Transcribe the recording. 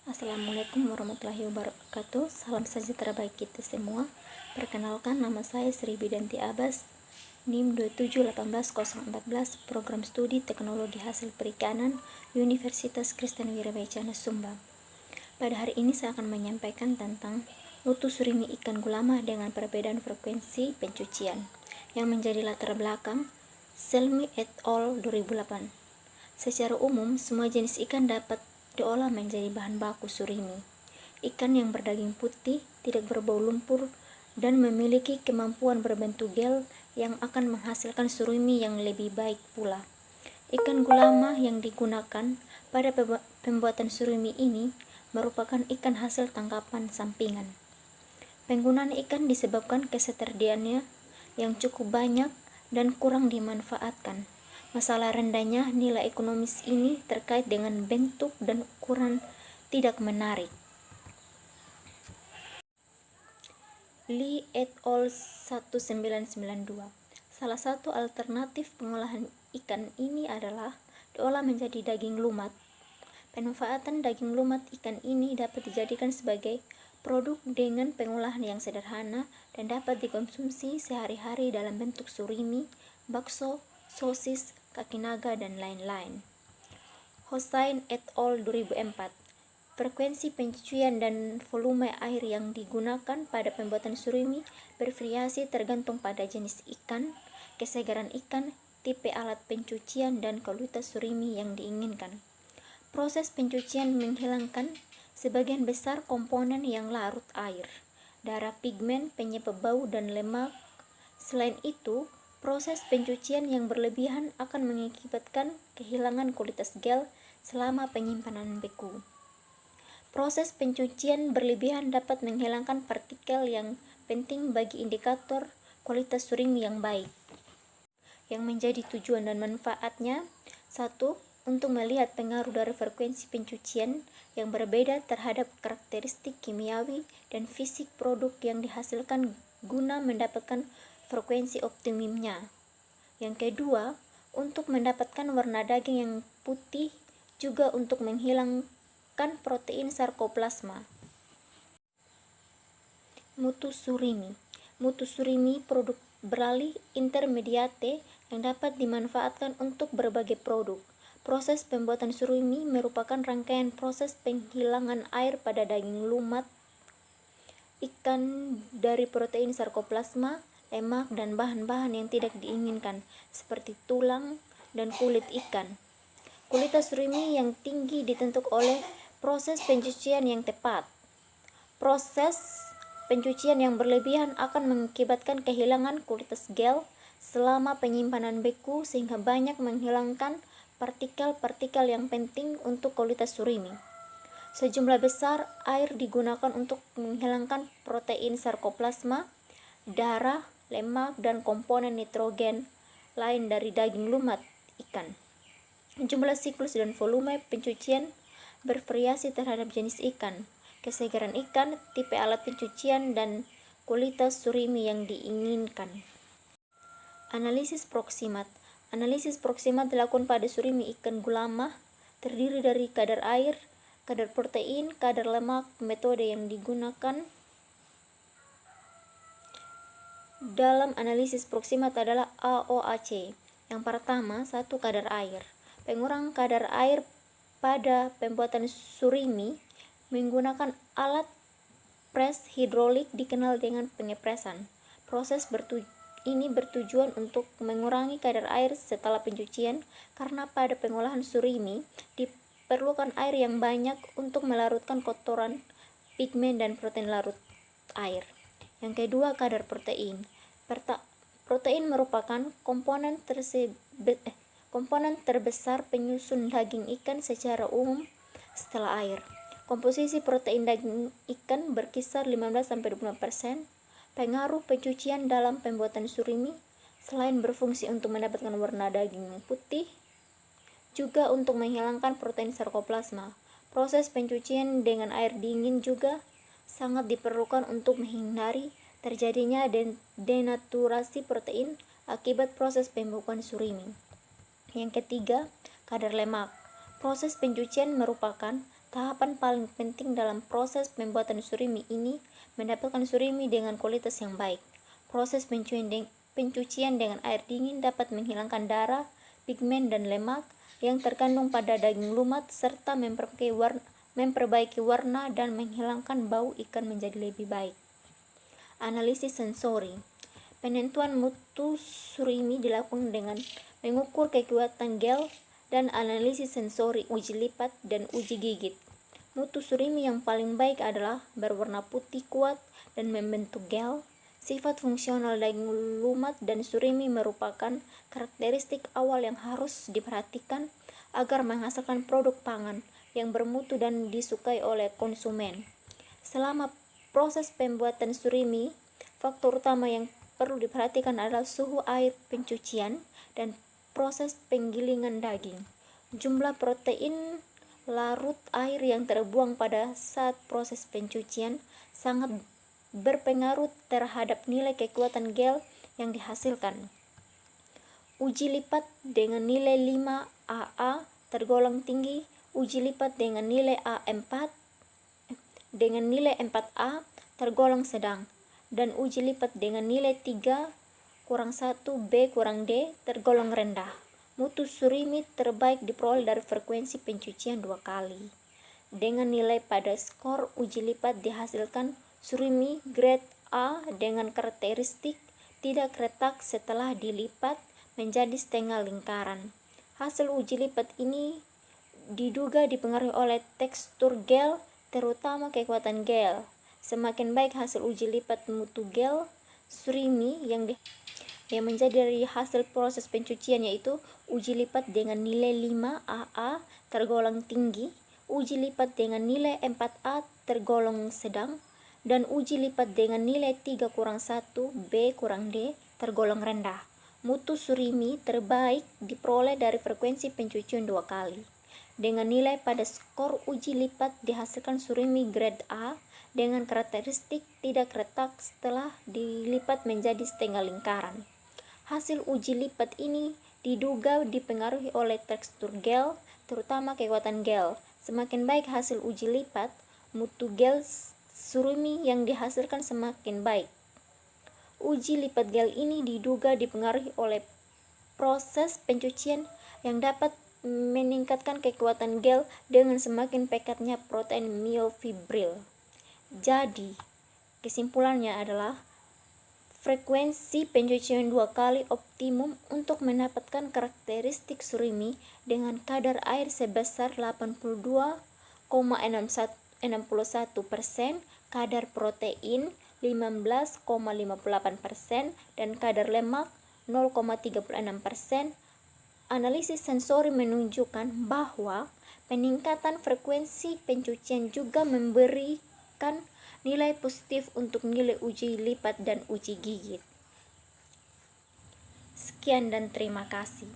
Assalamualaikum warahmatullahi wabarakatuh. Salam sejahtera bagi kita semua. Perkenalkan, nama saya Sri Bidanti Abbas, NIM 2718014, Program Studi Teknologi Hasil Perikanan, Universitas Kristen Wirabacana Sumba. Pada hari ini saya akan menyampaikan tentang mutu surimi ikan gulama dengan perbedaan frekuensi pencucian, yang menjadi latar belakang Selmi et al. 2008. Secara umum, semua jenis ikan dapat diolah menjadi bahan baku surimi. Ikan yang berdaging putih, tidak berbau lumpur, dan memiliki kemampuan berbentuk gel yang akan menghasilkan surimi yang lebih baik pula. Ikan gulama yang digunakan pada pembuatan surimi ini merupakan ikan hasil tangkapan sampingan. Penggunaan ikan disebabkan ketersediaannya yang cukup banyak dan kurang dimanfaatkan. Masalah rendahnya nilai ekonomis ini terkait dengan bentuk dan ukuran tidak menarik. Lee et al. 1992. Salah satu alternatif pengolahan ikan ini adalah diolah menjadi daging lumat. Pemanfaatan daging lumat ikan ini dapat dijadikan sebagai produk dengan pengolahan yang sederhana dan dapat dikonsumsi sehari-hari dalam bentuk surimi, bakso, sosis, kaki naga, dan lain-lain. Hossain et al. 2004. Frekuensi pencucian dan volume air yang digunakan pada pembuatan surimi bervariasi tergantung pada jenis ikan, kesegaran ikan, tipe alat pencucian, dan kualitas surimi yang diinginkan. Proses pencucian menghilangkan sebagian besar komponen yang larut air, darah, pigmen, penyebab bau, dan lemak. Selain itu, proses pencucian yang berlebihan akan mengakibatkan kehilangan kualitas gel selama penyimpanan beku. Proses pencucian berlebihan dapat menghilangkan partikel yang penting bagi indikator kualitas surimi yang baik. Yang menjadi tujuan dan manfaatnya: 1. Untuk melihat pengaruh dari frekuensi pencucian yang berbeda terhadap karakteristik kimiawi dan fisik produk yang dihasilkan guna mendapatkan frekuensi optimumnya. Yang kedua, untuk mendapatkan warna daging yang putih, juga untuk menghilangkan protein sarkoplasma. Mutu surimi. Mutu surimi produk beralih intermediate yang dapat dimanfaatkan untuk berbagai produk. Proses pembuatan surimi merupakan rangkaian proses penghilangan air pada daging lumat ikan dari protein sarkoplasma, lemak, dan bahan-bahan yang tidak diinginkan seperti tulang dan kulit ikan. Kualitas surimi yang tinggi ditentukan oleh proses pencucian yang tepat. Proses pencucian yang berlebihan akan mengakibatkan kehilangan kualitas gel selama penyimpanan beku sehingga banyak menghilangkan partikel-partikel yang penting untuk kualitas surimi. Sejumlah besar air digunakan untuk menghilangkan protein sarkoplasma, darah, lemak, dan komponen nitrogen lain dari daging lumat ikan. Jumlah siklus dan volume pencucian bervariasi terhadap jenis ikan, kesegaran ikan, tipe alat pencucian, dan kualitas surimi yang diinginkan. Analisis proksimat. Analisis proksimat dilakukan pada surimi ikan gulama, terdiri dari kadar air, kadar protein, kadar lemak. Metode yang digunakan dalam analisis proksimat adalah AOAC. Yang pertama, 1. Kadar air. Pengurangan kadar air pada pembuatan surimi menggunakan alat pres hidrolik dikenal dengan pengepresan. Proses ini bertujuan untuk mengurangi kadar air setelah pencucian karena pada pengolahan surimi diperlukan air yang banyak untuk melarutkan kotoran, pigmen, dan protein larut air. Yang kedua, kadar protein. Protein merupakan komponen terbesar penyusun daging ikan secara umum setelah air. Komposisi protein daging ikan berkisar 15-20%. Pengaruh pencucian dalam pembuatan surimi selain berfungsi untuk mendapatkan warna daging yang putih, juga untuk menghilangkan protein sarkoplasma. Proses pencucian dengan air dingin juga sangat diperlukan untuk menghindari terjadinya denaturasi protein akibat proses pembuatan surimi. Yang ketiga, kadar lemak. Proses pencucian merupakan Tahapan paling penting dalam proses pembuatan surimi ini mendapatkan surimi dengan kualitas yang baik. Proses pencucian dengan air dingin dapat menghilangkan darah, pigmen, dan lemak yang terkandung pada daging lumat serta memperbaiki warna dan menghilangkan bau ikan menjadi lebih baik. Analisis sensori. Penentuan mutu surimi dilakukan dengan mengukur kekuatan gel dan analisis sensori uji lipat dan uji gigit. Mutu surimi yang paling baik adalah berwarna putih kuat dan membentuk gel. Sifat fungsional daging lumat dan surimi merupakan karakteristik awal yang harus diperhatikan agar menghasilkan produk pangan yang bermutu dan disukai oleh konsumen. Selama proses pembuatan surimi, faktor utama yang perlu diperhatikan adalah suhu air pencucian dan proses penggilingan daging. Jumlah protein larut air yang terbuang pada saat proses pencucian sangat berpengaruh terhadap nilai kekuatan gel yang dihasilkan. Uji lipat dengan nilai 5 AA tergolong tinggi, uji lipat dengan nilai 4A tergolong sedang, dan uji lipat dengan nilai 3-1B-D tergolong rendah. Mutu surimi terbaik diperoleh dari frekuensi pencucian 2 kali. Dengan nilai pada skor uji lipat dihasilkan surimi grade A dengan karakteristik tidak retak setelah dilipat menjadi setengah lingkaran. Hasil uji lipat ini diduga dipengaruhi oleh tekstur gel, terutama kekuatan gel. Semakin baik hasil uji lipat mutu gel surimi yang menjadi dari hasil proses pencucian, yaitu uji lipat dengan nilai 5 AA tergolong tinggi, uji lipat dengan nilai 4A tergolong sedang, dan uji lipat dengan nilai 3-1B-D tergolong rendah. Mutu surimi terbaik diperoleh dari frekuensi pencucian 2 kali. Dengan nilai pada skor uji lipat dihasilkan surimi grade A dengan karakteristik tidak retak setelah dilipat menjadi setengah lingkaran. Hasil uji lipat ini diduga dipengaruhi oleh tekstur gel, terutama kekuatan gel. Semakin baik hasil uji lipat, mutu gel surimi yang dihasilkan semakin baik. Uji lipat gel ini diduga dipengaruhi oleh proses pencucian yang dapat meningkatkan kekuatan gel dengan semakin pekatnya protein myofibril. Jadi, kesimpulannya adalah frekuensi pencucian 2 kali optimum untuk mendapatkan karakteristik surimi dengan kadar air sebesar 82,61%, kadar protein 15,58%, dan kadar lemak 0,36%. Analisis sensori menunjukkan bahwa peningkatan frekuensi pencucian juga memberikan nilai positif untuk nilai uji lipat dan uji gigit. Sekian dan terima kasih.